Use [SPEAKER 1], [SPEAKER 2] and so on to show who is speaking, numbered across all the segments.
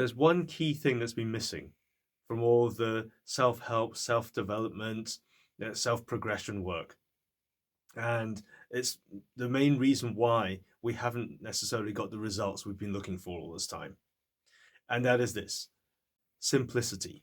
[SPEAKER 1] There's one key thing that's been missing from all the self-help, self-development, self-progression work. And it's the main reason why we haven't necessarily got the results we've been looking for all this time. And that is this: simplicity.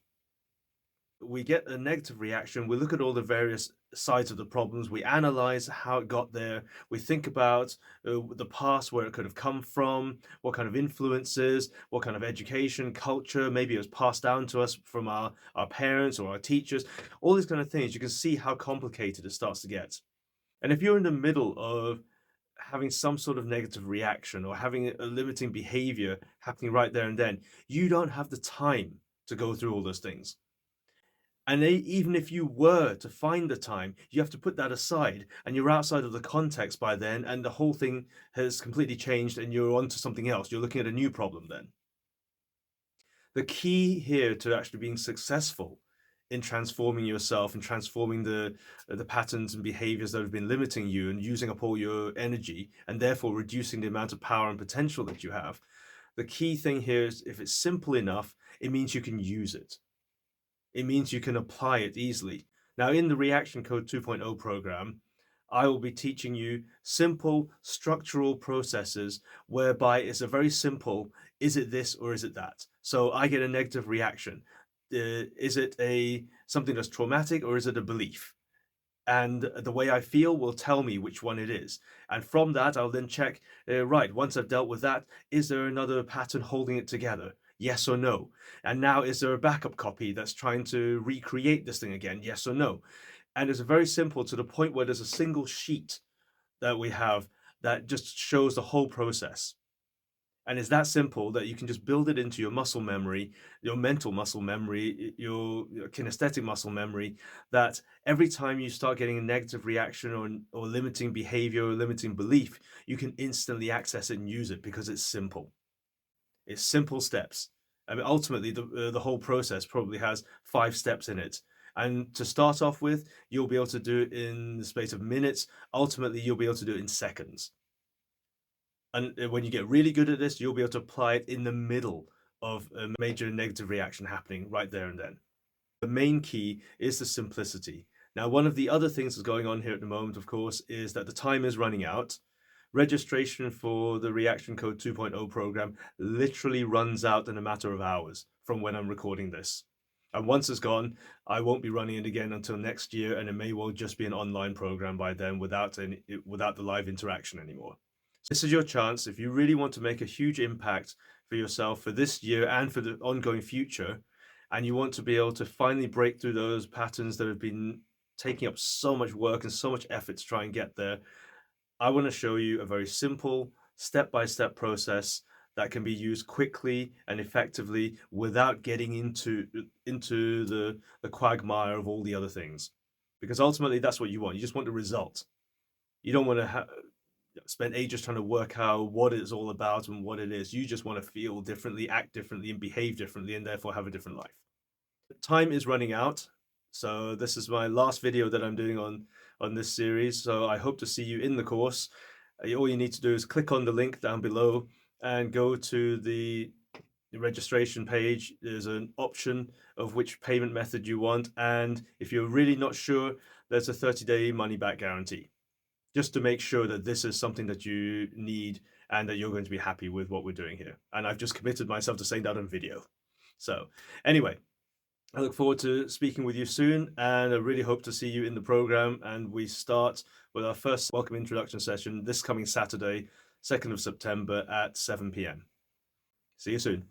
[SPEAKER 1] We get a negative reaction, we look at all the various sides of the problems, we analyze how it got there, we think about the past, where it could have come from, what kind of influences, what kind of education, culture, maybe it was passed down to us from our parents or our teachers, all these kind of things. You can see how complicated it starts to get. And if you're in the middle of having some sort of negative reaction or having a limiting behavior happening right there and then, you don't have the time to go through all those things. And even if you were to find the time, you have to put that aside, and you're outside of the context by then, and the whole thing has completely changed, and you're onto something else. You're looking at a new problem then. The key here to actually being successful in transforming yourself and transforming the patterns and behaviors that have been limiting you and using up all your energy, and therefore reducing the amount of power and potential that you have. The key thing here is, if it's simple enough, it means you can use it. It means you can apply it easily. Now, in the Reaction Code 2.0 program, I will be teaching you simple structural processes whereby it's a very simple, is it this or is it that? So I get a negative reaction. Is it something that's traumatic, or is it a belief? And the way I feel will tell me which one it is. And from that, I'll then check, right, once I've dealt with that, is there another pattern holding it together? Yes or no? And now, is there a backup copy that's trying to recreate this thing again? Yes or no? And it's very simple, to the point where there's a single sheet that we have that just shows the whole process. And it's that simple that you can just build it into your muscle memory, your mental muscle memory, your kinesthetic muscle memory, that every time you start getting a negative reaction or limiting behavior or limiting belief, you can instantly access it and use it, because it's simple. It's simple steps. I mean, ultimately, the whole process probably has 5 steps in it. And to start off with, you'll be able to do it in the space of minutes. Ultimately, you'll be able to do it in seconds. And when you get really good at this, you'll be able to apply it in the middle of a major negative reaction happening right there and then. The main key is the simplicity. Now, one of the other things that's going on here at the moment, of course, is that the time is running out. Registration for the Reaction Code 2.0 program literally runs out in a matter of hours from when I'm recording this. And once it's gone, I won't be running it again until next year, and it may well just be an online program by then without the live interaction anymore. This is your chance. If you really want to make a huge impact for yourself for this year and for the ongoing future, and you want to be able to finally break through those patterns that have been taking up so much work and so much effort to try and get there, I want to show you a very simple step-by-step process that can be used quickly and effectively without getting into the quagmire of all the other things. Because ultimately, that's what you want. You just want the result. You don't want to spend ages trying to work out what it's all about and what it is. You just want to feel differently, act differently, and behave differently, and therefore have a different life. Time is running out, so this is my last video that I'm doing on this series. So I hope to see you in the course. All you need to do is click on the link down below and go to the registration page. There's an option of which payment method you want, and if you're really not sure, there's a 30-day money-back guarantee, just to make sure that this is something that you need and that you're going to be happy with what we're doing here. And I've just committed myself to saying that on video. So anyway, I look forward to speaking with you soon, and I really hope to see you in the program. And we start with our first welcome introduction session this coming Saturday, 2nd of September at 7 p.m. See you soon.